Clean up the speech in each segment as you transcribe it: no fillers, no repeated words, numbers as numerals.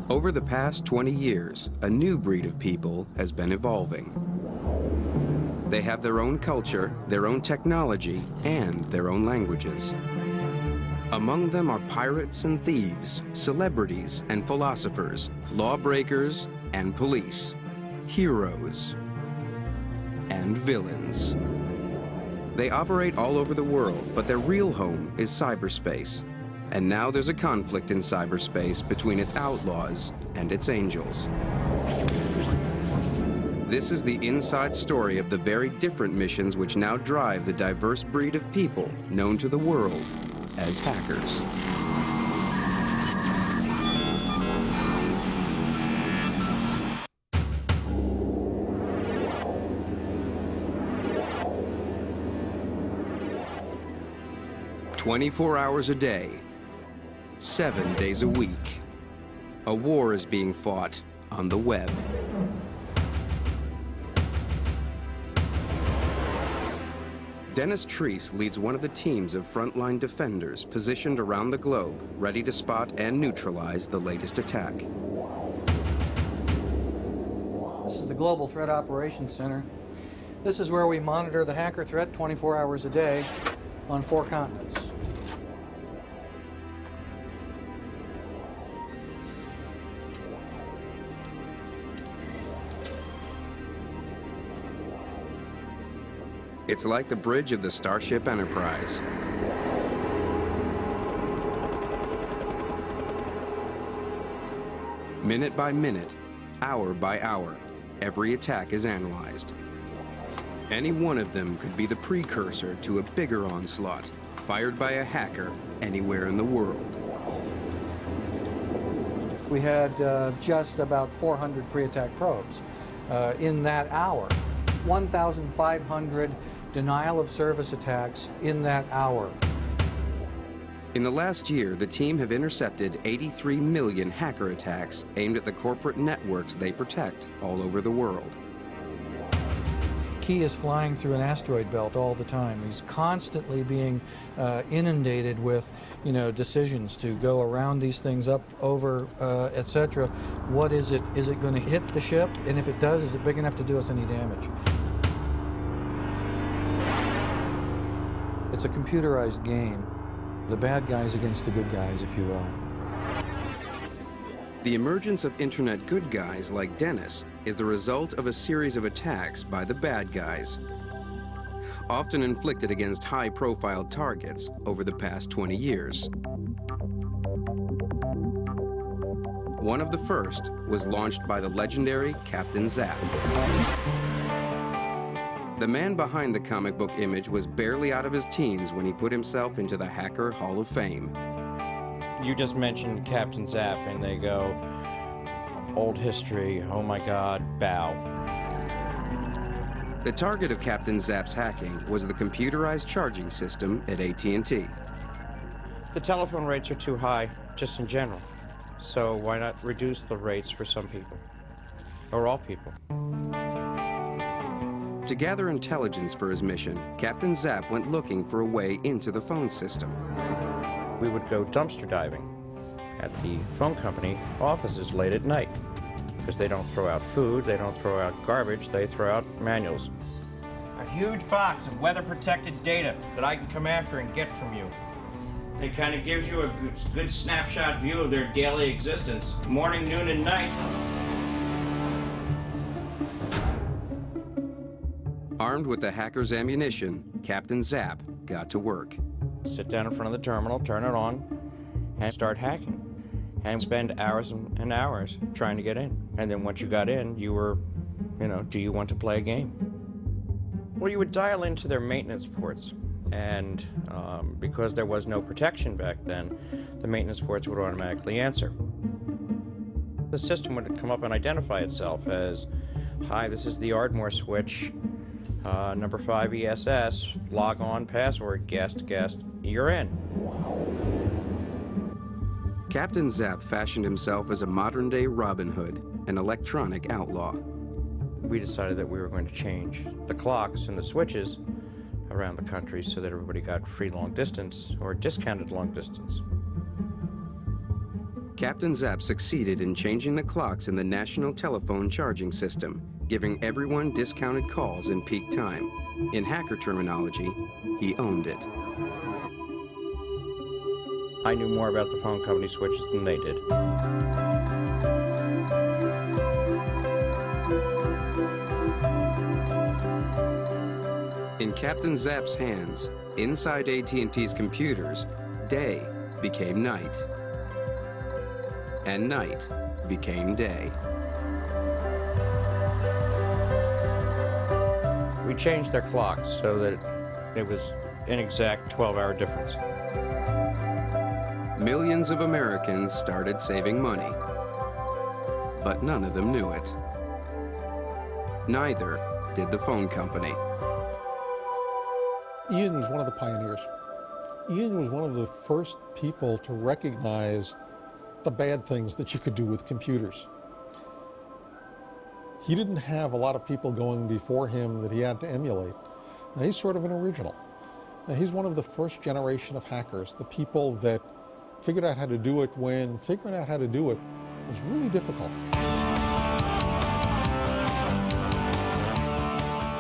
Over the past 20 years, a new breed of people has been evolving. They have their own culture, their own technology, and their own languages. Among them are pirates and thieves, celebrities and philosophers, lawbreakers and police, heroes and villains. They operate all over the world, but their real home is cyberspace. And now there's a conflict in cyberspace between its outlaws and its angels. This is the inside story of the very different missions which now drive the diverse breed of people known to the world as hackers. "24 hours a day, 7 days a week. A war is being fought on the web." Dennis Treese leads one of the teams of frontline defenders positioned around the globe, ready to spot and neutralize the latest attack. This is the Global Threat Operations Center. This is where we monitor the hacker threat 24 hours a day on 4 continents. It's like the bridge of the Starship Enterprise. Minute by minute, hour by hour, every attack is analyzed. Any one of them could be the precursor to a bigger onslaught, fired by a hacker anywhere in the world. We had just about 400 pre-attack probes. In that hour, 1,500 denial of service attacks in that hour. In the last year, the team have intercepted 83 million hacker attacks aimed at the corporate networks they protect all over the world. Key is flying through an asteroid belt all the time. He's constantly being inundated with, decisions to go around these things, up, over, etc. What is it? Is it going to hit the ship? And if it does, is it big enough to do us any damage? It's a computerized game. The bad guys against the good guys, if you will. The emergence of internet good guys like Dennis is the result of a series of attacks by the bad guys, often inflicted against high-profile targets over the past 20 years. One of the first was launched by the legendary Captain Zap. The man behind the comic book image was barely out of his teens when he put himself into the Hacker Hall of Fame. You just mentioned Captain Zap, and they go, old history, oh my God, bow. The target of Captain Zap's hacking was the computerized charging system at AT&T. The telephone rates are too high, just in general. So why not reduce the rates for some people, or all people? To gather intelligence for his mission, Captain Zap went looking for a way into the phone system. We would go dumpster diving at the phone company offices late at night, because they don't throw out food, they don't throw out garbage, they throw out manuals. A huge box of weather-protected data that I can come after and get from you. It kind of gives you a good snapshot view of their daily existence, morning, noon, and night. Armed with the hacker's ammunition, Captain Zap got to work. Sit down in front of the terminal, turn it on, and start hacking. And spend hours and hours trying to get in. And then once you got in, you were, do you want to play a game? Well, you would dial into their maintenance ports. And because there was no protection back then, the maintenance ports would automatically answer. The system would come up and identify itself as, hi, this is the Ardmore switch, number 5 ESS, log on, password, guest, you're in. Captain Zap fashioned himself as a modern-day Robin Hood, an electronic outlaw. We decided that we were going to change the clocks and the switches around the country so that everybody got free long distance or discounted long distance. Captain Zapp succeeded in changing the clocks in the national telephone charging system, giving everyone discounted calls in peak time. In hacker terminology, he owned it. I knew more about the phone company switches than they did. In Captain Zapp's hands, inside AT&T's computers, day became night, and night became day. We changed their clocks so that it was an exact 12-hour difference. Millions of Americans started saving money, but none of them knew it. Neither did the phone company. Ian was one of the pioneers. Ian was one of the first people to recognize the bad things that you could do with computers. He didn't have a lot of people going before him that he had to emulate. Now, he's sort of an original. Now, he's one of the first generation of hackers, the people that figured out how to do it when figuring out how to do it was really difficult.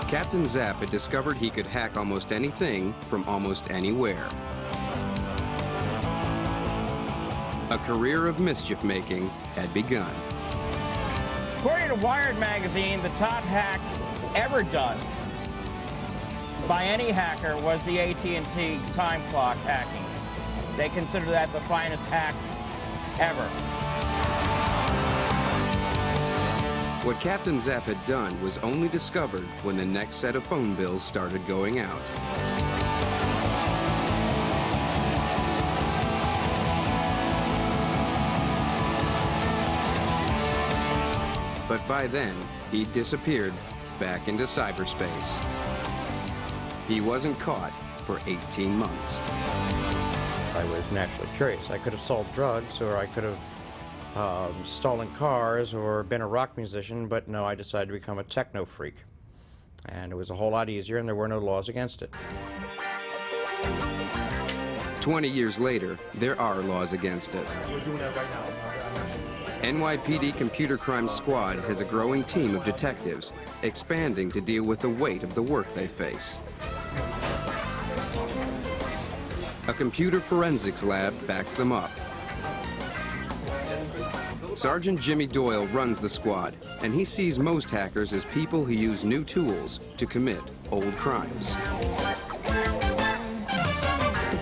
Captain Zapp had discovered he could hack almost anything from almost anywhere. A career of mischief-making had begun. According to Wired magazine, the top hack ever done by any hacker was the AT&T time clock hacking. They consider that the finest hack ever. What Captain Zapp had done was only discovered when the next set of phone bills started going out. But by then, he'd disappeared back into cyberspace. He wasn't caught for 18 months. I was naturally curious. I could have sold drugs, or I could have stolen cars, or been a rock musician, but no, I decided to become a techno freak. And it was a whole lot easier, and there were no laws against it. 20 years later, there are laws against it. NYPD Computer Crime Squad has a growing team of detectives, expanding to deal with the weight of the work they face. A computer forensics lab backs them up. Sergeant Jimmy Doyle runs the squad, and he sees most hackers as people who use new tools to commit old crimes.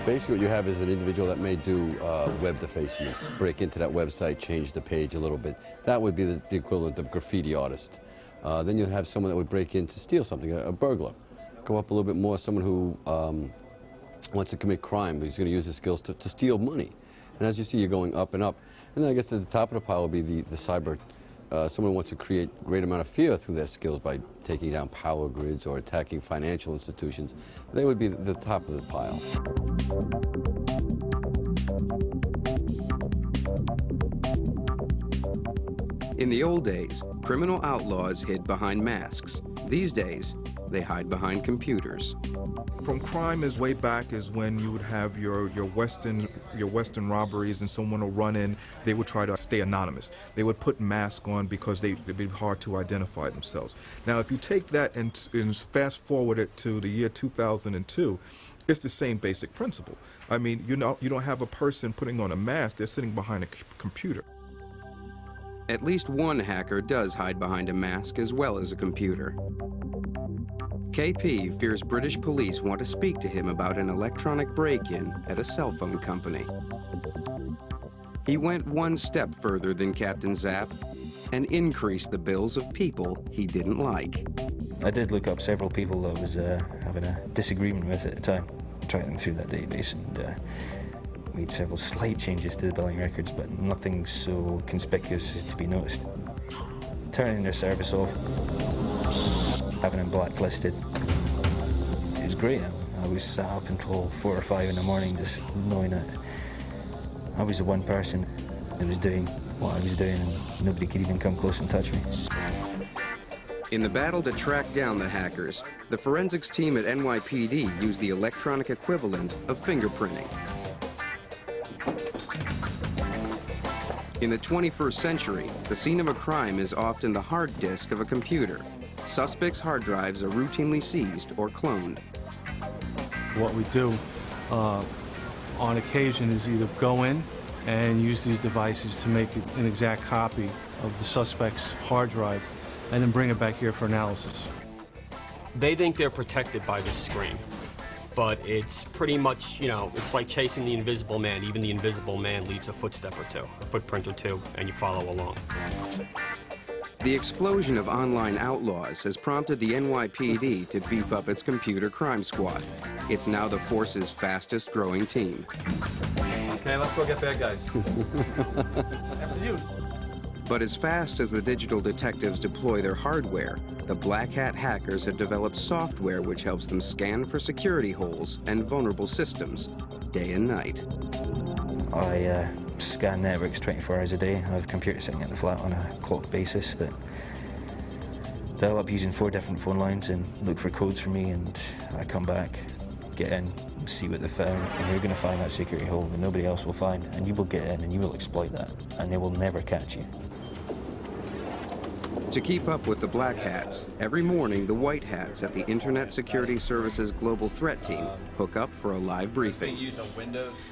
Basically what you have is an individual that may do web defacements, break into that website, change the page a little bit. That would be the equivalent of graffiti artist. Then you'd have someone that would break in to steal something, a burglar. Go up a little bit more, someone who wants to commit crime, but he's going to use his skills to steal money. And as you see, you're going up and up. And then I guess at the top of the pile will be the cyber. Someone wants to create a great amount of fear through their skills by taking down power grids or attacking financial institutions. They would be the top of the pile. In the old days, criminal outlaws hid behind masks. These days, they hide behind computers. From crime as way back as when you would have your Western robberies and someone will run in, they would try to stay anonymous. They would put masks on because it'd be hard to identify themselves. Now, if you take that and fast forward it to the year 2002, it's the same basic principle. I mean, you don't have a person putting on a mask, they're sitting behind a computer. At least one hacker does hide behind a mask as well as a computer. KP fears British police want to speak to him about an electronic break-in at a cell phone company. He went one step further than Captain Zapp and increased the bills of people he didn't like. I did look up several people that I was having a disagreement with at the time, tried them through that database, and made several slight changes to the billing records, but nothing so conspicuous as to be noticed. Turning their service off, having them blacklisted, it was great. I was sat up until 4 or 5 in the morning just knowing that I was the one person that was doing what I was doing and nobody could even come close and touch me. In the battle to track down the hackers, the forensics team at NYPD used the electronic equivalent of fingerprinting. In the 21st century, the scene of a crime is often the hard disk of a computer. Suspects' hard drives are routinely seized or cloned. What we do on occasion is either go in and use these devices to make an exact copy of the suspect's hard drive and then bring it back here for analysis. They think they're protected by this screen, but it's pretty much, you know, it's like chasing the invisible man. Even the invisible man leaves a footstep or two, a footprint or two, and you follow along. The explosion of online outlaws has prompted the NYPD to beef up its computer crime squad. It's now the force's fastest growing team. Okay, let's go get bad guys. After you. But as fast as the digital detectives deploy their hardware, the Black Hat hackers have developed software which helps them scan for security holes and vulnerable systems, day and night. I scan networks 24 hours a day. I have a computer sitting in the flat on a clocked basis that dial up using 4 different phone lines and look for codes for me, and I come back, get in, see what they found, and you're going to find that security hole that nobody else will find, and you will get in and you will exploit that, and they will never catch you. To keep up with the Black Hats, every morning the White Hats at the Internet Security Services Global Threat Team hook up for a live briefing.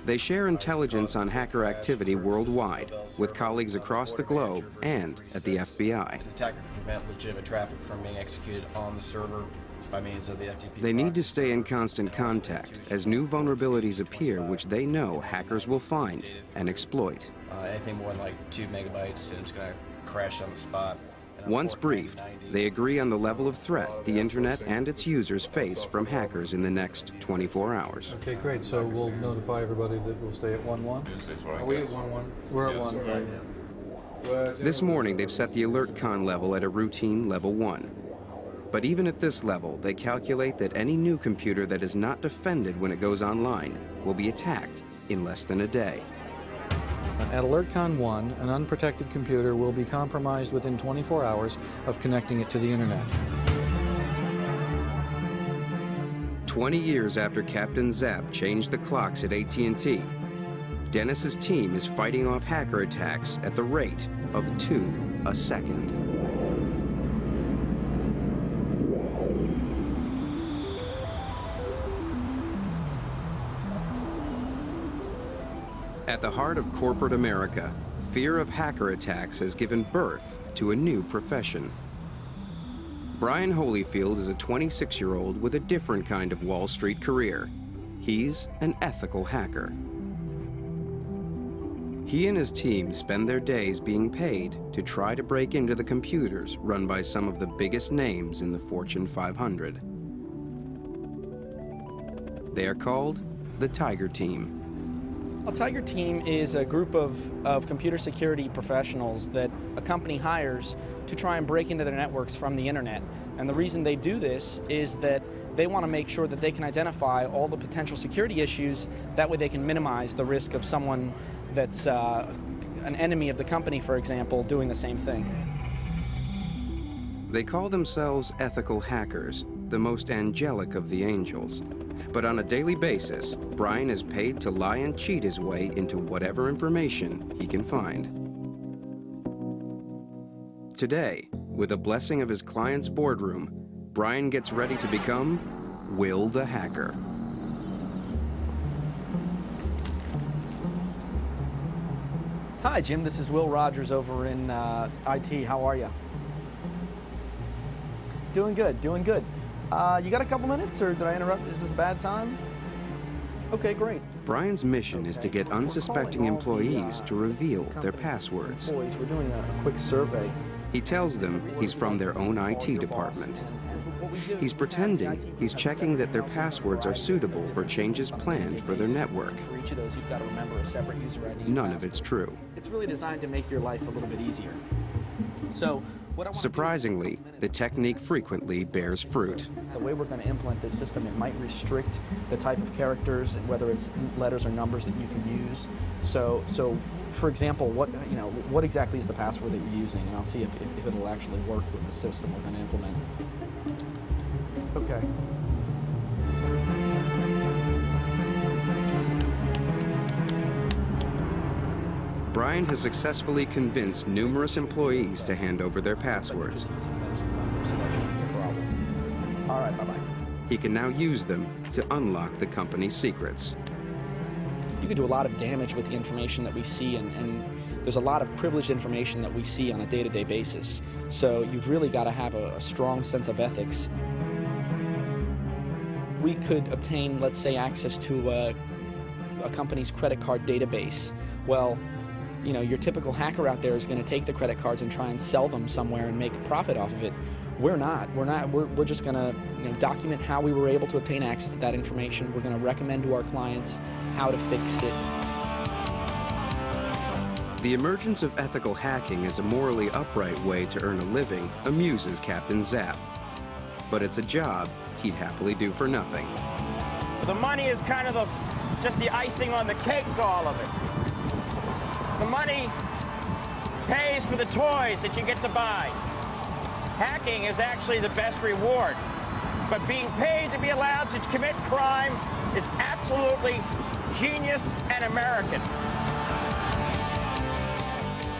They share intelligence on hacker activity worldwide with colleagues across the globe and at the FBI. An attacker can prevent legitimate traffic from being executed on the server by means of the FTP. They need to stay in constant contact as new vulnerabilities appear which they know hackers will find and exploit. Anything more than like 2 megabytes and it's going to crash on the spot. Once briefed, they agree on the level of threat the internet and its users face from hackers in the next 24 hours. Okay, great. So we'll notify everybody that we'll stay at 1-1. Are we at 1-1? We're at 1, right? This morning, they've set the alert con level at a routine level 1. But even at this level, they calculate that any new computer that is not defended when it goes online will be attacked in less than a day. At AlertCon 1, an unprotected computer will be compromised within 24 hours of connecting it to the internet. 20 years after Captain Zapp changed the clocks at AT&T, Dennis's team is fighting off hacker attacks at the rate of 2 a second. At the heart of corporate America, fear of hacker attacks has given birth to a new profession. Brian Holyfield is a 26-year-old with a different kind of Wall Street career. He's an ethical hacker. He and his team spend their days being paid to try to break into the computers run by some of the biggest names in the Fortune 500. They are called the Tiger Team. A Tiger Team is a group of computer security professionals that a company hires to try and break into their networks from the internet. And the reason they do this is that they want to make sure that they can identify all the potential security issues. That way they can minimize the risk of someone that's an enemy of the company, for example, doing the same thing. They call themselves ethical hackers, the most angelic of the angels. But on a daily basis, Brian is paid to lie and cheat his way into whatever information he can find. Today, with a blessing of his client's boardroom, Brian gets ready to become Will the Hacker. Hi, Jim. This is Will Rogers over in IT. How are you? Doing good, doing good. You got a couple minutes, or did I interrupt? Is this a bad time? Okay, great. Brian's mission is to get unsuspecting employees to reveal their passwords. We're doing a quick survey. He tells them he's from their own IT department. He's pretending he's checking that their passwords are suitable for changes planned for their network. For each of those, you've got to remember a separate user ID. None of it's true. It's really designed to make your life a little bit easier. So Surprisingly, the technique frequently bears fruit. The way we're going to implement this system, it might restrict the type of characters, whether it's letters or numbers that you can use. So for example, what exactly is the password that you're using? And I'll see if it'll actually work with the system we're going to implement. Okay. Brian has successfully convinced numerous employees to hand over their passwords. All right, bye-bye. He can now use them to unlock the company's secrets. You can do a lot of damage with the information that we see, and there's a lot of privileged information that we see on a day-to-day basis. So you've really got to have a strong sense of ethics. We could obtain, let's say, access to a company's credit card database. Well, you know, your typical hacker out there is going to take the credit cards and try and sell them somewhere and make a profit off of it. We're not. We're just going to document how we were able to obtain access to that information. We're going to recommend to our clients how to fix it. The emergence of ethical hacking as a morally upright way to earn a living amuses Captain Zapp. But it's a job he'd happily do for nothing. The money is kind of just the icing on the cake to all of it. The money pays for the toys that you get to buy. Hacking is actually the best reward. But being paid to be allowed to commit crime is absolutely genius and American.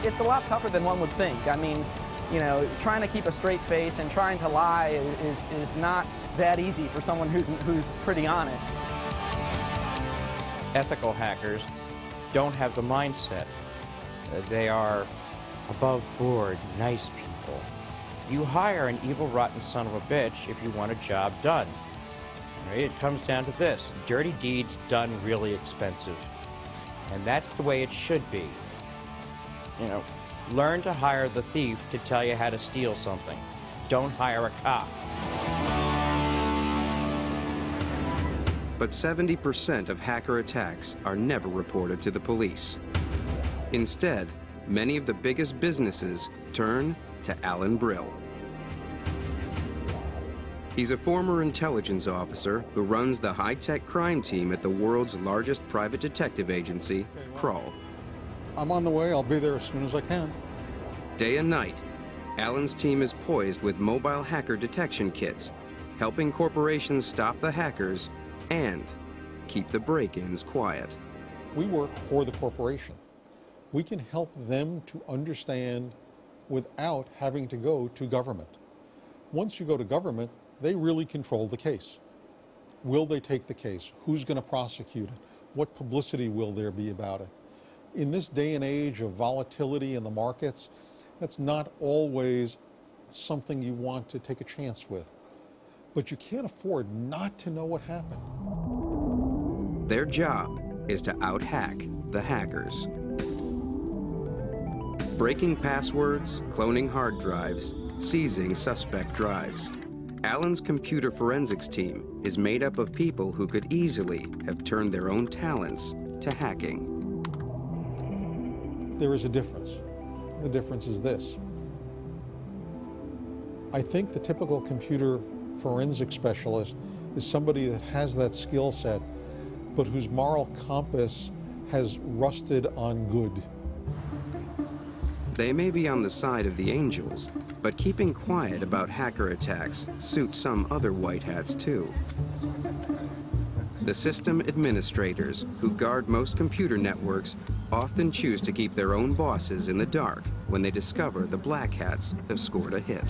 It's a lot tougher than one would think. I mean, you know, trying to keep a straight face and trying to lie is not that easy for someone who's pretty honest. Ethical hackers don't have the mindset. They are above board, nice people. You hire an evil, rotten son of a bitch if you want a job done. Right? It comes down to this. Dirty deeds done really expensive. And that's the way it should be. You know, learn to hire the thief to tell you how to steal something. Don't hire a cop. But 70% of hacker attacks are never reported to the police. Instead, many of the biggest businesses turn to Alan Brill. He's a former intelligence officer who runs the high-tech crime team at the world's largest private detective agency, Kroll. I'm on the way. I'll be there as soon as I can. Day and night, Alan's team is poised with mobile hacker detection kits, helping corporations stop the hackers and keep the break-ins quiet. We work for the corporation. We can help them to understand without having to go to government. Once you go to government, they really control the case. Will they take the case? Who's going to prosecute it? What publicity will there be about it? In this day and age of volatility in the markets, that's not always something you want to take a chance with. But you can't afford not to know what happened. Their job is to out-hack the hackers. Breaking passwords, cloning hard drives, seizing suspect drives. Alan's computer forensics team is made up of people who could easily have turned their own talents to hacking. There is a difference. The difference is this. I think the typical computer forensic specialist is somebody that has that skill set, but whose moral compass has rusted on good. They may be on the side of the angels, but keeping quiet about hacker attacks suits some other white hats too. The system administrators who guard most computer networks often choose to keep their own bosses in the dark when they discover the black hats have scored a hit.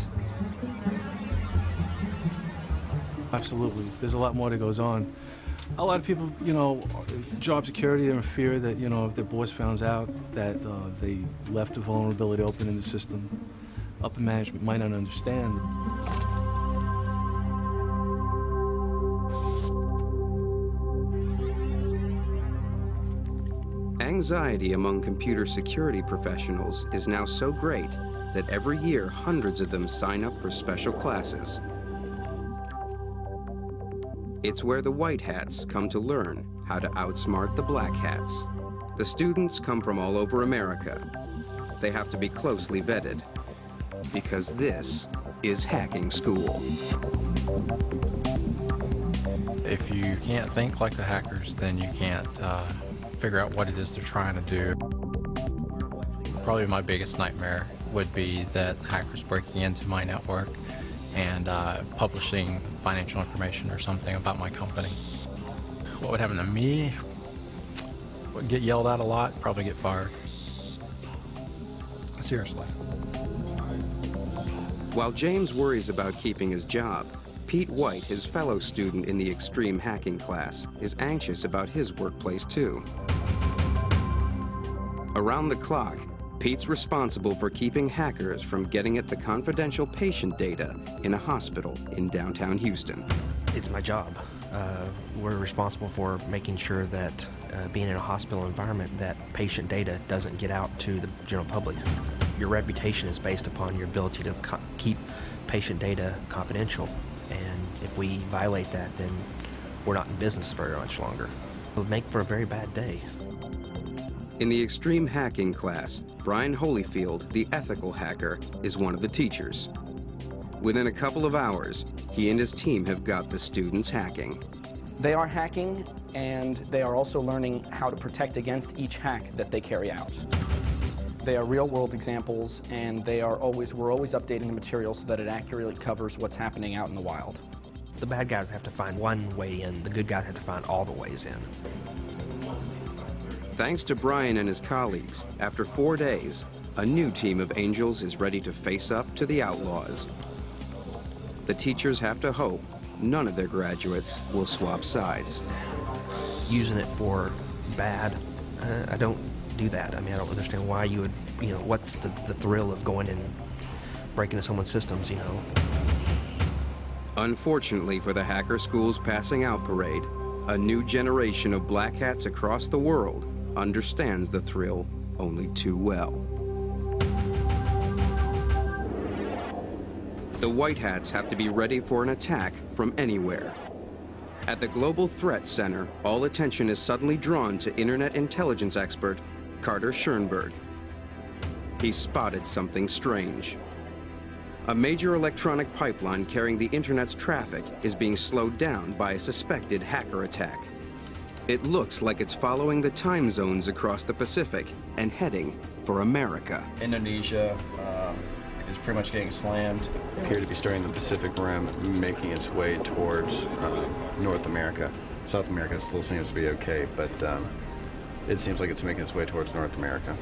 Absolutely. There's a lot more that goes on. A lot of people, you know, job security, they're in fear that, you know, if their boss found out that they left a vulnerability open in the system, upper management might not understand. Anxiety among computer security professionals is now so great that every year hundreds of them sign up for special classes. It's where the white hats come to learn how to outsmart the black hats. The students come from all over America. They have to be closely vetted. because this is hacking school. If you can't think like the hackers, then you can't figure out what it is they're trying to do. Probably my biggest nightmare would be that hackers breaking into my network and publishing financial information or something about my company. What would happen to me? Would get yelled at a lot, probably get fired. Seriously. While James worries about keeping his job, Pete White, his fellow student in the extreme hacking class, is anxious about his workplace too. Around the clock, Pete's responsible for keeping hackers from getting at the confidential patient data in a hospital in downtown Houston. It's my job. We're responsible for making sure that being in a hospital environment, that patient data doesn't get out to the general public. Your reputation is based upon your ability to keep patient data confidential. And if we violate that, then we're not in business very much longer. It would make for a very bad day. In the extreme hacking class, Brian Holyfield, the ethical hacker, is one of the teachers. Within a couple of hours, he and his team have got the students hacking. They are hacking, and they are also learning how to protect against each hack that they carry out. They are real-world examples, and we're always updating the material so that it accurately covers what's happening out in the wild. The bad guys have to find one way in. The good guys have to find all the ways in. Thanks to Brian and his colleagues, after 4 days, a new team of angels is ready to face up to the outlaws. The teachers have to hope none of their graduates will swap sides. Using it for bad, I don't do that. I mean, I don't understand why you would, what's the thrill of going and breaking into someone's systems, Unfortunately for the hacker school's passing out parade, a new generation of black hats across the world understands the thrill only too well. The white hats have to be ready for an attack from anywhere. At the Global Threat Center, all attention is suddenly drawn to internet intelligence expert Carter Schoenberg. He's spotted something strange. A major electronic pipeline carrying the internet's traffic is being slowed down by a suspected hacker attack. It looks like it's following the time zones across the Pacific and heading for America. Indonesia is pretty much getting slammed. Appear to be starting the Pacific Rim, making its way towards North America. South America still seems to be okay, but it seems like it's making its way towards North America.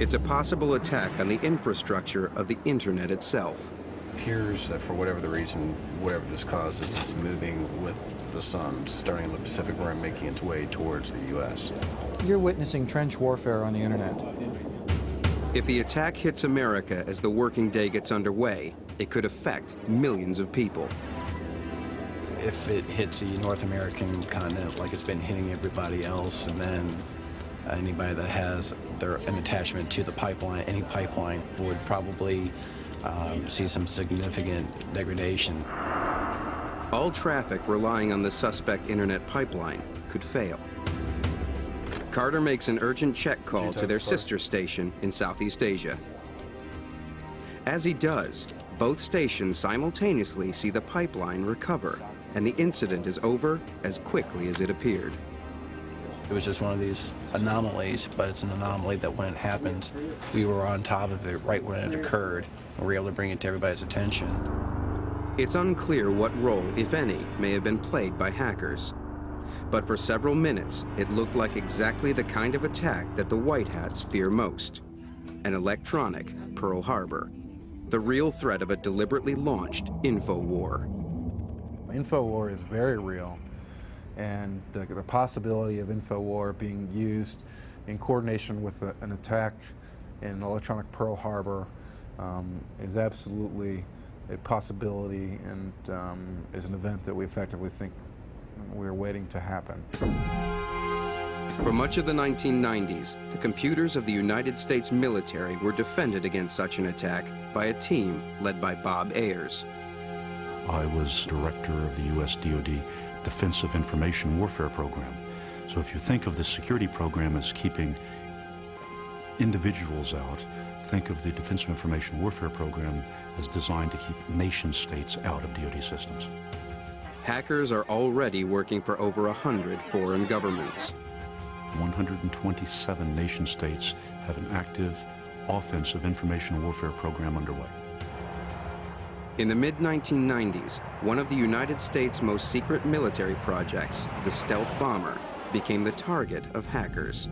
It's a possible attack on the infrastructure of the internet itself. It appears that for whatever the reason, whatever this causes, it's moving with the sun, starting in the Pacific Rim, making its way towards the U.S. You're witnessing trench warfare on the internet. If the attack hits America as the working day gets underway, it could affect millions of people. If it hits the North American continent like it's been hitting everybody else, and then anybody that has an attachment to the pipeline, any pipeline, would probably see some significant degradation. All traffic relying on the suspect internet pipeline could fail. Carter makes an urgent check call to their sister station in Southeast Asia. As he does, both stations simultaneously see the pipeline recover, and the incident is over as quickly as it appeared. It was just one of these anomalies, but it's an anomaly that when it happens, we were on top of it right when it occurred, and we were able to bring it to everybody's attention. It's unclear what role, if any, may have been played by hackers. But for several minutes, it looked like exactly the kind of attack that the White Hats fear most. An electronic Pearl Harbor. The real threat of a deliberately launched info war. Info war is very real, and the possibility of info war being used in coordination with an attack in electronic Pearl Harbor is absolutely a possibility, and is an event that we effectively think we're waiting to happen. For much of the 1990s, the computers of the United States military were defended against such an attack by a team led by Bob Ayers. I was director of the U.S. DoD Defensive Information Warfare Program. So if you think of the security program as keeping individuals out. Think of the Defense of Information Warfare program as designed to keep nation states out of DoD systems. Hackers are already working for over 100 foreign governments. 127 nation states have an active offensive information warfare program underway. In the mid-1990s, one of the United States' most secret military projects, the stealth bomber, became the target of hackers.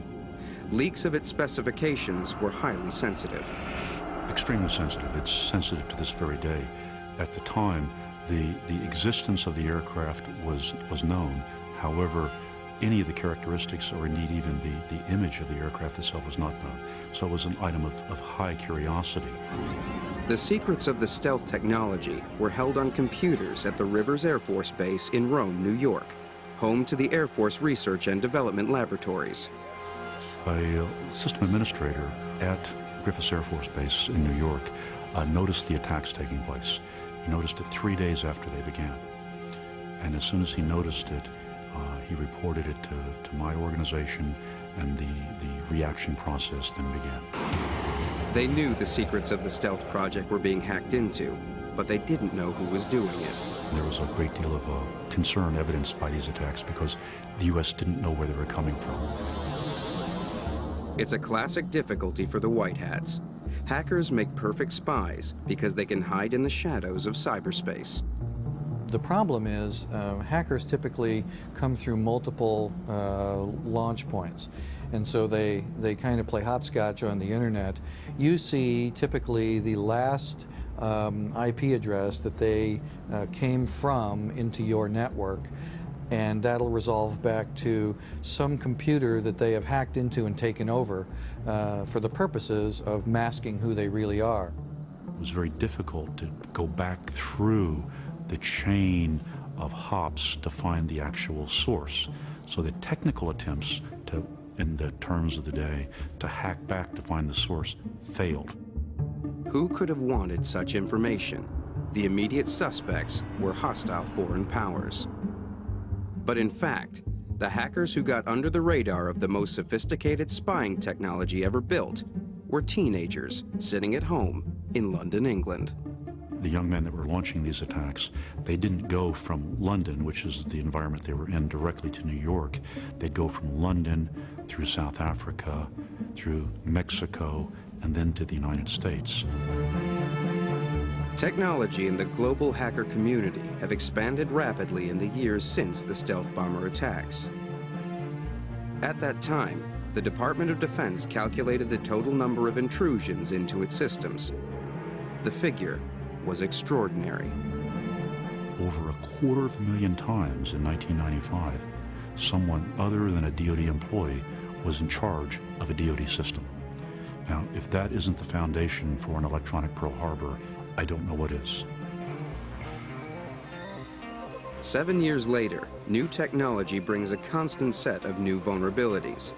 Leaks of its specifications were highly sensitive. Extremely sensitive. It's sensitive to this very day. At the time, the existence of the aircraft was known. However, any of the characteristics, or indeed even the image of the aircraft itself, was not known. So it was an item of high curiosity. The secrets of the stealth technology were held on computers at the Rivers Air Force Base in Rome, New York, home to the Air Force Research and Development Laboratories. A system administrator at Griffiths Air Force Base in New York noticed the attacks taking place. He noticed it 3 days after they began. And as soon as he noticed it, he reported it to my organization, and the reaction process then began. They knew the secrets of the stealth project were being hacked into, but they didn't know who was doing it. There was a great deal of concern evidenced by these attacks because the U.S. didn't know where they were coming from. It's a classic difficulty for the White Hats. Hackers make perfect spies because they can hide in the shadows of cyberspace. The problem is hackers typically come through multiple launch points, and so they kind of play hopscotch on the internet. You see typically the last IP address that they came from into your network, and that'll resolve back to some computer that they have hacked into and taken over for the purposes of masking who they really are. It was very difficult to go back through the chain of hops to find the actual source. So the technical attempts to, in the terms of the day, to hack back to find the source failed. Who could have wanted such information? The immediate suspects were hostile foreign powers. But in fact, the hackers who got under the radar of the most sophisticated spying technology ever built were teenagers sitting at home in London, England. The young men that were launching these attacks, they didn't go from London, which is the environment they were in, directly to New York. They'd go from London through South Africa, through Mexico, and then to the United States. Technology and the global hacker community have expanded rapidly in the years since the stealth bomber attacks. At that time, the Department of Defense calculated the total number of intrusions into its systems. The figure was extraordinary. Over 250,000 times in 1995, someone other than a DoD employee was in charge of a DoD system. Now, if that isn't the foundation for an electronic Pearl Harbor, I don't know what is. 7 years later, new technology brings a constant set of new vulnerabilities.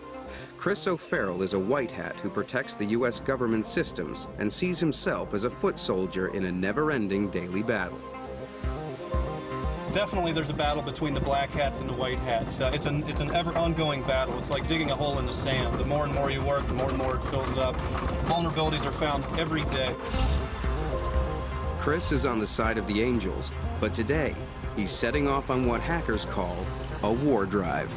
Chris O'Farrell is a white hat who protects the U.S. government systems and sees himself as a foot soldier in a never-ending daily battle. Definitely there's a battle between the black hats and the white hats. It's an ever-ongoing battle. It's like digging a hole in the sand. The more and more you work, the more and more it fills up. Vulnerabilities are found every day. Chris is on the side of the angels, but today he's setting off on what hackers call a war drive.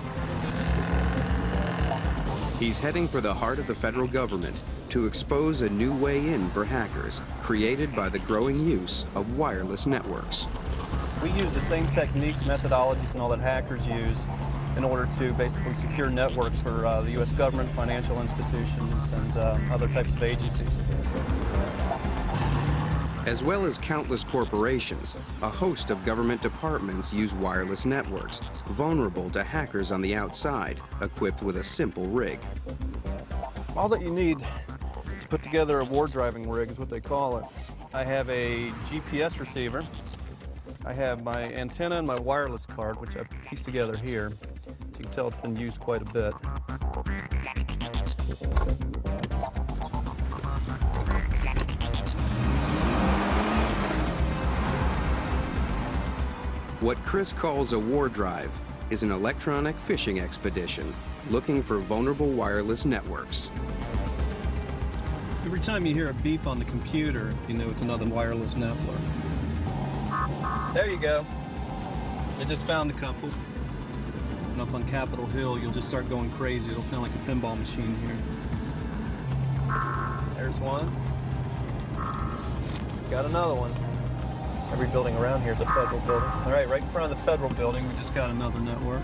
He's heading for the heart of the federal government to expose a new way in for hackers created by the growing use of wireless networks. We use the same techniques, methodologies, and all that hackers use in order to basically secure networks for the U.S. government, financial institutions, and other types of agencies. As well as countless corporations, a host of government departments use wireless networks, vulnerable to hackers on the outside, equipped with a simple rig. All that you need to put together a war driving rig is what they call it. I have a GPS receiver. I have my antenna and my wireless card, which I've pieced together here. You can tell it's been used quite a bit. What Chris calls a war drive is an electronic fishing expedition looking for vulnerable wireless networks. Every time you hear a beep on the computer, you know it's another wireless network. There you go. I just found a couple. And up on Capitol Hill, you'll just start going crazy. It'll sound like a pinball machine here. There's one. Got another one. Every building around here is a federal building. All right in front of the federal building, we just got another network.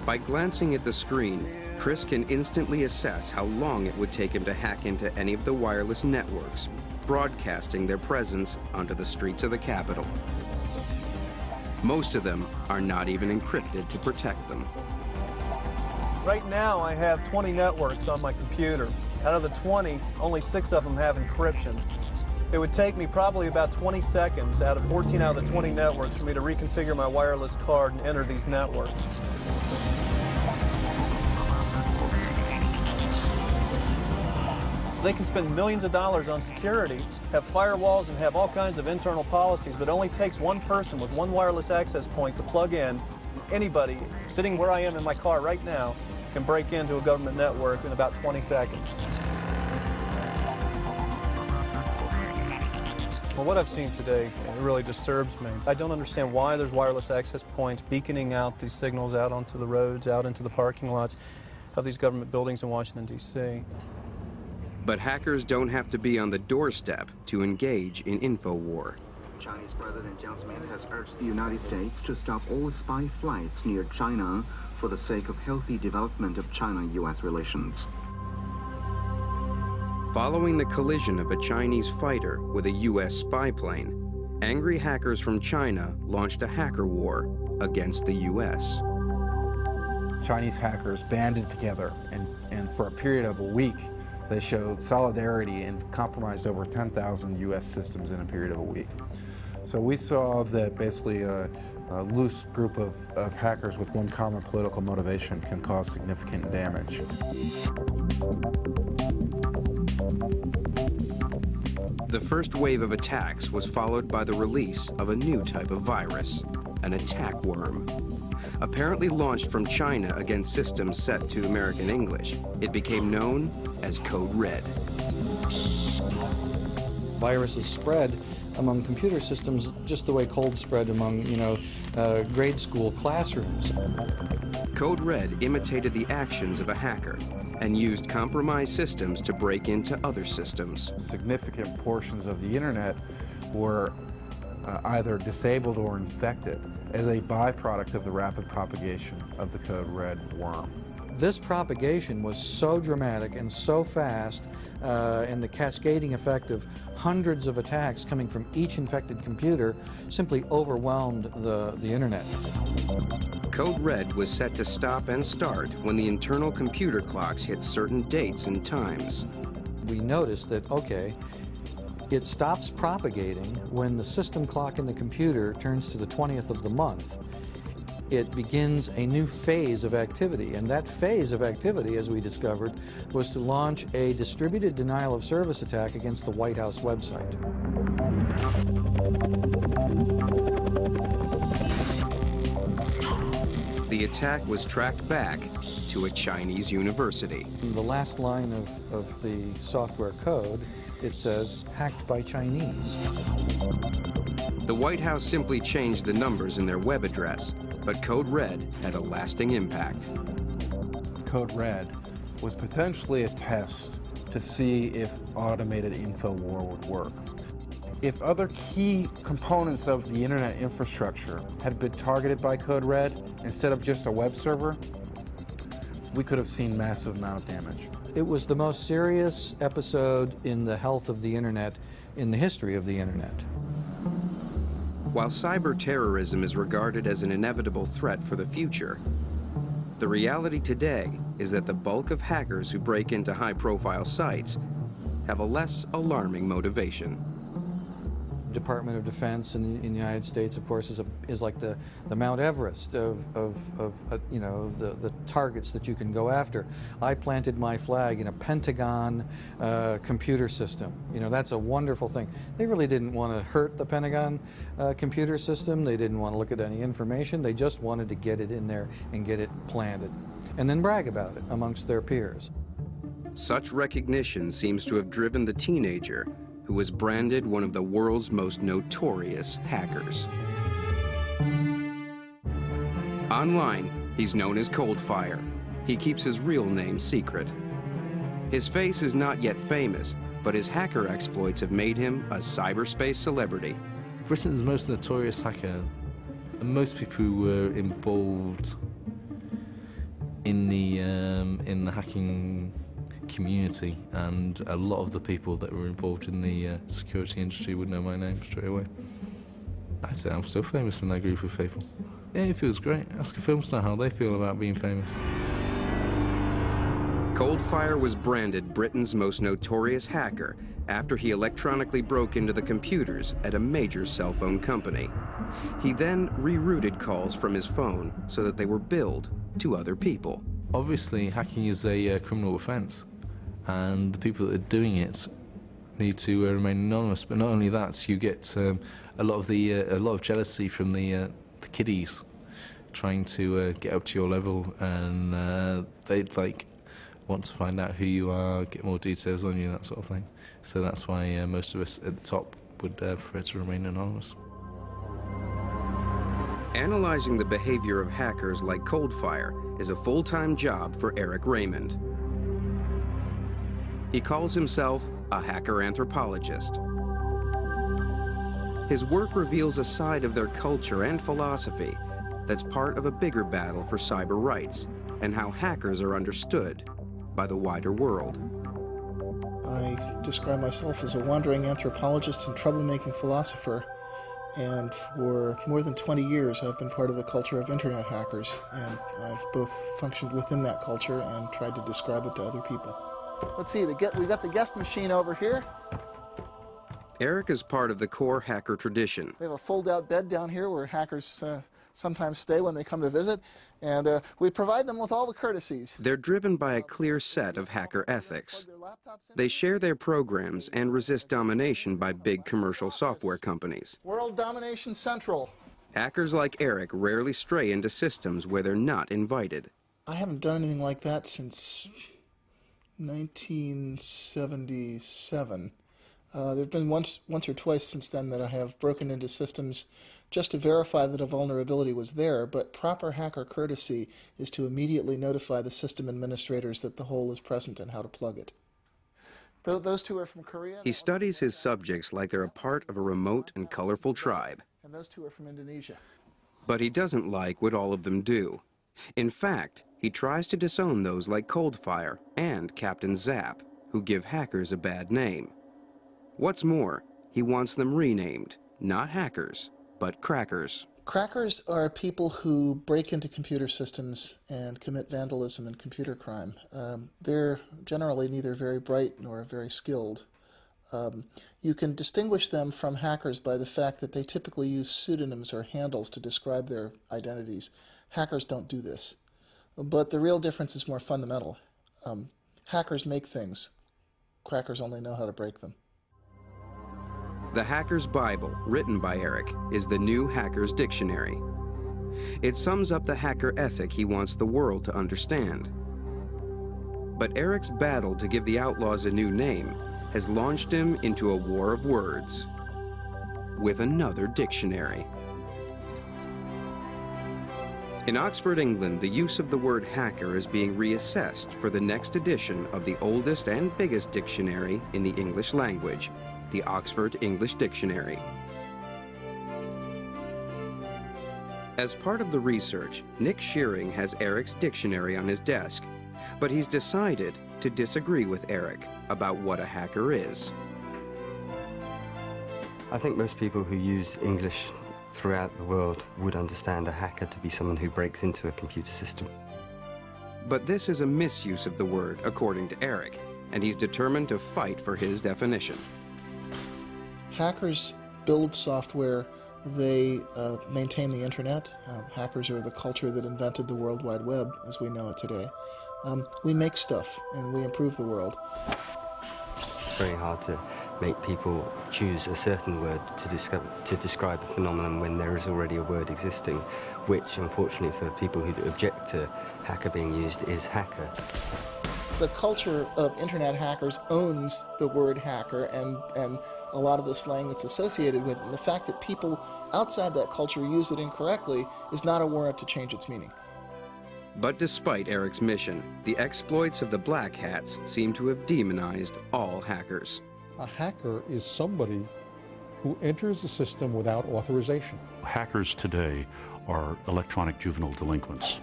By glancing at the screen, Chris can instantly assess how long it would take him to hack into any of the wireless networks, broadcasting their presence onto the streets of the Capitol. Most of them are not even encrypted to protect them. Right now, I have 20 networks on my computer. Out of the 20, only 6 of them have encryption. It would take me probably about 20 seconds out of 14 out of the 20 networks for me to reconfigure my wireless card and enter these networks. They can spend millions of dollars on security, have firewalls, and have all kinds of internal policies, but it only takes one person with one wireless access point to plug in. Anybody sitting where I am in my car right now can break into a government network in about 20 seconds. Well, what I've seen today, it really disturbs me. I don't understand why there's wireless access points beaconing out these signals out onto the roads, out into the parking lots of these government buildings in Washington, D.C. But hackers don't have to be on the doorstep to engage in InfoWar. Chinese President Jiang Zemin has urged the United States to stop all spy flights near China for the sake of healthy development of China-U.S. relations. Following the collision of a Chinese fighter with a U.S. spy plane, angry hackers from China launched a hacker war against the U.S. Chinese hackers banded together, and for a period of a week, they showed solidarity and compromised over 10,000 U.S. systems in a period of a week. So we saw that basically a loose group of hackers with one common political motivation can cause significant damage. The first wave of attacks was followed by the release of a new type of virus, an attack worm. Apparently launched from China against systems set to American English, it became known as Code Red. Viruses spread among computer systems just the way colds spread among, grade school classrooms. Code Red imitated the actions of a hacker and used compromised systems to break into other systems. Significant portions of the internet were either disabled or infected as a byproduct of the rapid propagation of the Code Red worm. This propagation was so dramatic and so fast, and the cascading effect of hundreds of attacks coming from each infected computer simply overwhelmed the internet. Code Red was set to stop and start when the internal computer clocks hit certain dates and times. We noticed that, okay, it stops propagating when the system clock in the computer turns to the 20th of the month. It begins a new phase of activity, and that phase of activity, as we discovered, was to launch a distributed denial of service attack against the White House website. The attack was tracked back to a Chinese university. In the last line of the software code, it says, hacked by Chinese. The White House simply changed the numbers in their web address, but Code Red had a lasting impact. Code Red was potentially a test to see if automated InfoWar would work. If other key components of the internet infrastructure had been targeted by Code Red instead of just a web server, we could have seen massive amount of damage. It was the most serious episode in the health of the internet in the history of the internet. While cyber terrorism is regarded as an inevitable threat for the future, the reality today is that the bulk of hackers who break into high-profile sites have a less alarming motivation. Department of Defense in the United States, of course, is like the Mount Everest of the targets that you can go after. I planted my flag in a Pentagon computer system. That's a wonderful thing. They really didn't want to hurt the Pentagon computer system. They didn't want to look at any information. They just wanted to get it in there and get it planted, and then brag about it amongst their peers. Such recognition seems to have driven the teenager who was branded one of the world's most notorious hackers. Online, he's known as Coldfire. He keeps his real name secret. His face is not yet famous, but his hacker exploits have made him a cyberspace celebrity. Britain's most notorious hacker, and most people who were involved in the hacking community, and a lot of the people that were involved in the security industry would know my name straight away. I'd say I'm still famous in that group of people. Yeah, it feels great. Ask a film star how they feel about being famous. Coldfire was branded Britain's most notorious hacker after he electronically broke into the computers at a major cell phone company. He then rerouted calls from his phone so that they were billed to other people. Obviously, hacking is a criminal offence, and the people that are doing it need to remain anonymous. But not only that, you get a lot of jealousy from the kiddies trying to get up to your level, and they'd want to find out who you are, get more details on you, that sort of thing. So that's why most of us at the top would prefer to remain anonymous. Analyzing the behavior of hackers like Coldfire is a full-time job for Eric Raymond. He calls himself a hacker anthropologist. His work reveals a side of their culture and philosophy that's part of a bigger battle for cyber rights and how hackers are understood by the wider world. I describe myself as a wandering anthropologist and troublemaking philosopher, and for more than 20 years I've been part of the culture of internet hackers, and I've both functioned within that culture and tried to describe it to other people. Let's see, we've got the guest machine over here. Eric is part of the core hacker tradition. We have a fold-out bed down here where hackers sometimes stay when they come to visit, and we provide them with all the courtesies. They're driven by a clear set of hacker ethics. They share their programs and resist domination by big commercial software companies. World Domination Central. Hackers like Eric rarely stray into systems where they're not invited. I haven't done anything like that since 1977. There have been once or twice since then that I have broken into systems just to verify that a vulnerability was there, but proper hacker courtesy is to immediately notify the system administrators that the hole is present and how to plug it. Those two are from Korea. He studies his subjects like they're a part of a remote and colorful tribe. And those two are from Indonesia. But he doesn't like what all of them do. In fact, he tries to disown those like Coldfire and Captain Zap, who give hackers a bad name. What's more, he wants them renamed, not hackers, but crackers. Crackers are people who break into computer systems and commit vandalism and computer crime. They're generally neither very bright nor very skilled. You can distinguish them from hackers by the fact that they typically use pseudonyms or handles to describe their identities. Hackers don't do this. But the real difference is more fundamental. Hackers make things. Crackers only know how to break them. The Hacker's Bible, written by Eric, is the new Hacker's Dictionary. It sums up the hacker ethic he wants the world to understand. But Eric's battle to give the outlaws a new name has launched him into a war of words with another dictionary. In Oxford, England, the use of the word hacker is being reassessed for the next edition of the oldest and biggest dictionary in the English language, the Oxford English Dictionary. As part of the research, Nick Shearing has Eric's dictionary on his desk, but he's decided to disagree with Eric about what a hacker is. I think most people who use English throughout the world would understand a hacker to be someone who breaks into a computer system. But this is a misuse of the word, according to Eric, and he's determined to fight for his definition. Hackers build software, they maintain the internet. Hackers are the culture that invented the World Wide Web as we know it today. We make stuff and we improve the world. It's very hard to make people choose a certain word to describe a phenomenon when there is already a word existing, which, unfortunately, for people who object to hacker being used, is hacker. The culture of internet hackers owns the word hacker and a lot of the slang that's associated with it. And the fact that people outside that culture use it incorrectly is not a warrant to change its meaning. But despite Eric's mission, the exploits of the Black Hats seem to have demonized all hackers. A hacker is somebody who enters the system without authorization. Hackers today are electronic juvenile delinquents.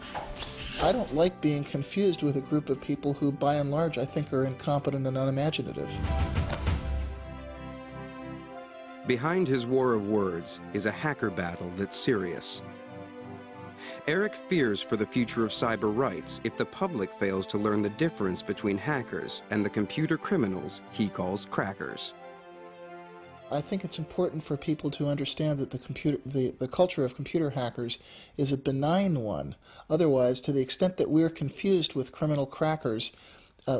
I don't like being confused with a group of people who, by and large, I think are incompetent and unimaginative. Behind his war of words is a hacker battle that's serious. Eric fears for the future of cyber rights if the public fails to learn the difference between hackers and the computer criminals he calls crackers. I think it's important for people to understand that the culture of computer hackers is a benign one. Otherwise, to the extent that we're confused with criminal crackers,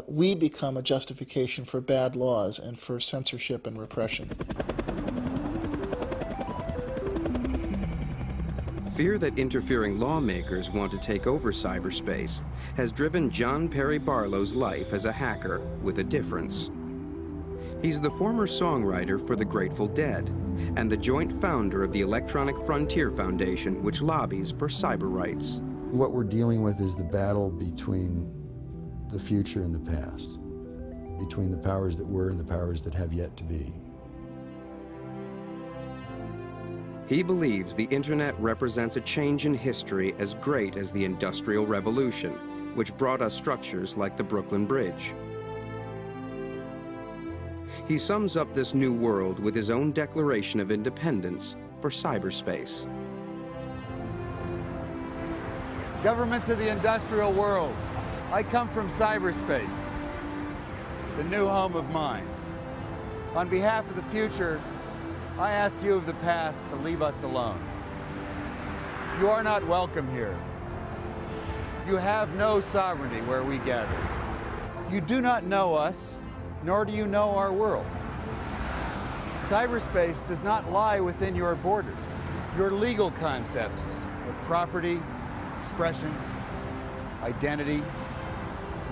we become a justification for bad laws and for censorship and repression. Fear that interfering lawmakers want to take over cyberspace has driven John Perry Barlow's life as a hacker with a difference. He's the former songwriter for the Grateful Dead and the joint founder of the Electronic Frontier Foundation, which lobbies for cyber rights. What we're dealing with is the battle between the future and the past, between the powers that were and the powers that have yet to be. He believes the internet represents a change in history as great as the Industrial Revolution, which brought us structures like the Brooklyn Bridge. He sums up this new world with his own declaration of independence for cyberspace. Governments of the industrial world, I come from cyberspace, the new home of mind. On behalf of the future, I ask you of the past to leave us alone. You are not welcome here. You have no sovereignty where we gather. You do not know us, nor do you know our world. Cyberspace does not lie within your borders. Your legal concepts of property, expression, identity,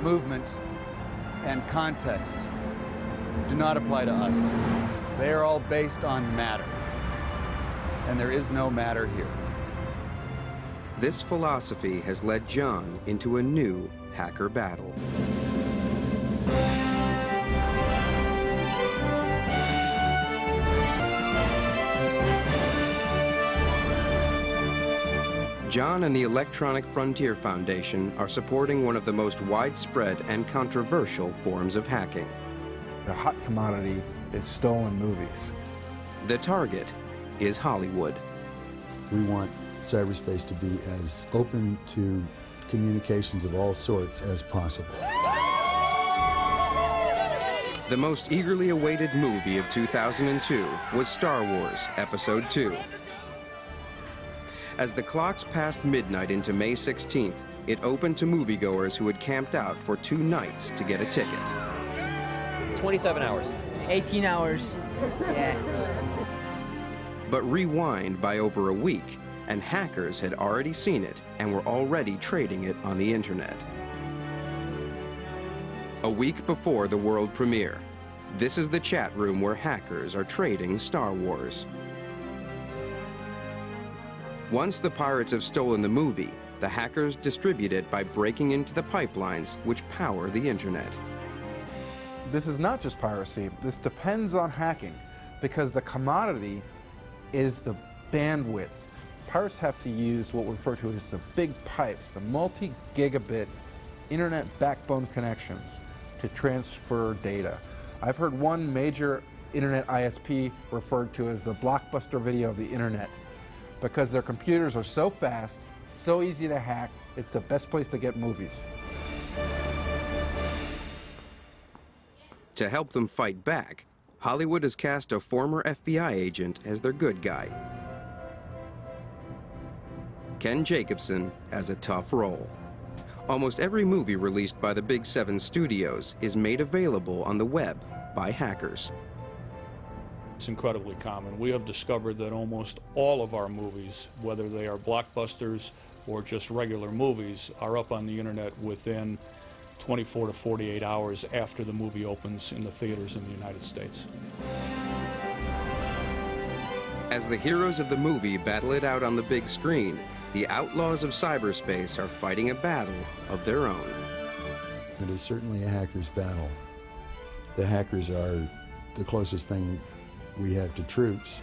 movement, and context do not apply to us. They are all based on matter, and there is no matter here. This philosophy has led John into a new hacker battle. John and the Electronic Frontier Foundation are supporting one of the most widespread and controversial forms of hacking. The hot commodity is stolen movies. The target is Hollywood. We want cyberspace to be as open to communications of all sorts as possible. The most eagerly awaited movie of 2002 was Star Wars Episode II. As the clocks passed midnight into May 16th, it opened to moviegoers who had camped out for 2 nights to get a ticket. 27 hours. 18 hours. Yeah. But rewind by over a week, and hackers had already seen it and were already trading it on the internet. A week before the world premiere, this is the chat room where hackers are trading Star Wars. Once the pirates have stolen the movie, the hackers distribute it by breaking into the pipelines which power the internet. This is not just piracy. This depends on hacking because the commodity is the bandwidth. Pirates have to use what we refer to as the big pipes, the multi-gigabit internet backbone connections to transfer data. I've heard one major internet ISP referred to as the blockbuster video of the internet because their computers are so fast, so easy to hack, it's the best place to get movies. To help them fight back, Hollywood has cast a former FBI agent as their good guy. Ken Jacobson has a tough role. Almost every movie released by the Big 7 studios is made available on the web by hackers. It's incredibly common. We have discovered that almost all of our movies, whether they are blockbusters or just regular movies, are up on the internet within 24 to 48 hours after the movie opens in the theaters in the United States. As the heroes of the movie battle it out on the big screen, the outlaws of cyberspace are fighting a battle of their own. It is certainly a hacker's battle. The hackers are the closest thing we have to troops,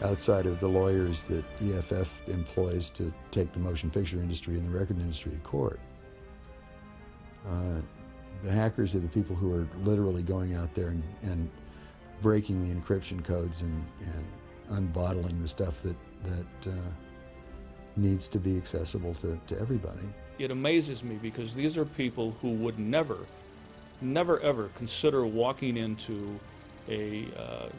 outside of the lawyers that EFF employs to take the motion picture industry and the record industry to court. The hackers are the people who are literally going out there and breaking the encryption codes and unbottling the stuff that needs to be accessible to everybody. It amazes me because these are people who would never ever consider walking into a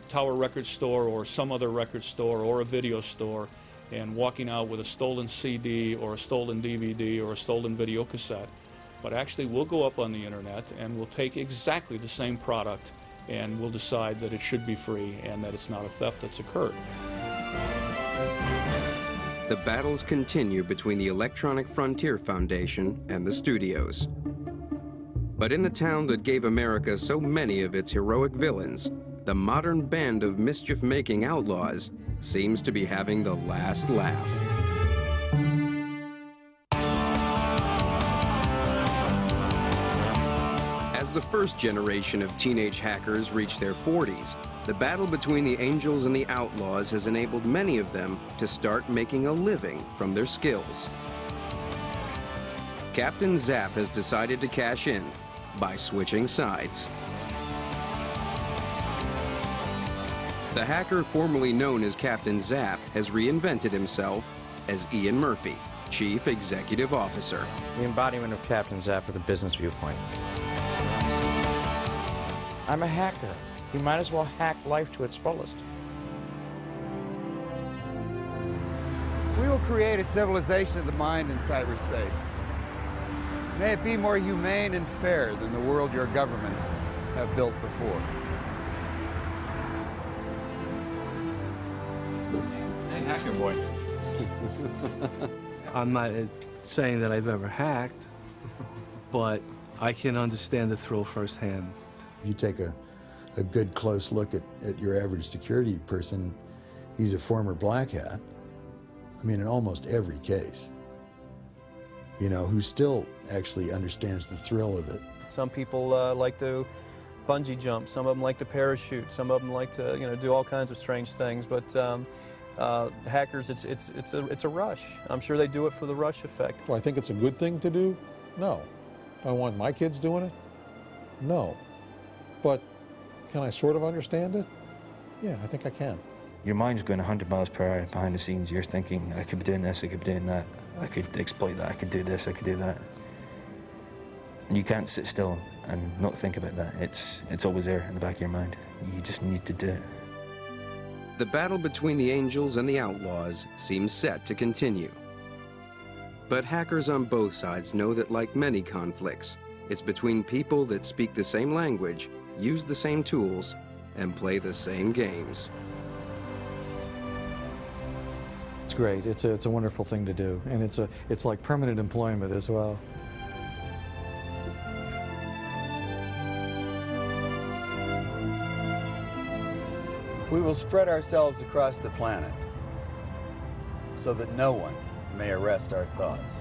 Tower record store or some other record store or a video store and walking out with a stolen CD or a stolen DVD or a stolen video cassette. But actually we'll go up on the internet and we'll take exactly the same product and we'll decide that it should be free and that it's not a theft that's occurred. The battles continue between the Electronic Frontier Foundation and the studios. But in the town that gave America so many of its heroic villains, the modern band of mischief-making outlaws seems to be having the last laugh. As the first generation of teenage hackers reach their 40s, the battle between the angels and the outlaws has enabled many of them to start making a living from their skills. Captain Zap has decided to cash in by switching sides. The hacker formerly known as Captain Zap has reinvented himself as Ian Murphy, Chief Executive Officer. The embodiment of Captain Zap with a business viewpoint. I'm a hacker. You might as well hack life to its fullest. We will create a civilization of the mind in cyberspace. May it be more humane and fair than the world your governments have built before. Hey, hacker boy. I'm not saying that I've ever hacked, but I can understand the thrill firsthand. If you take a good close look at your average security person, he's a former black hat. I mean, in almost every case. You know, who still actually understands the thrill of it. Some people like to bungee jump, some of them like to parachute, some of them like to, you know, do all kinds of strange things, but hackers, it's a rush. I'm sure they do it for the rush effect. Do I think it's a good thing to do? No. Do I want my kids doing it? No. But can I sort of understand it? Yeah, I think I can. Your mind's going 100 miles per hour behind the scenes. You're thinking, I could be doing this, I could be doing that, I could exploit that, I could do this, I could do that. And you can't sit still and not think about that. It's always there in the back of your mind. You just need to do it. The battle between the angels and the outlaws seems set to continue. But hackers on both sides know that, like many conflicts, it's between people that speak the same language, use the same tools, and play the same games. It's great. It's a wonderful thing to do, and it's like permanent employment as well. We will spread ourselves across the planet so that no one may arrest our thoughts.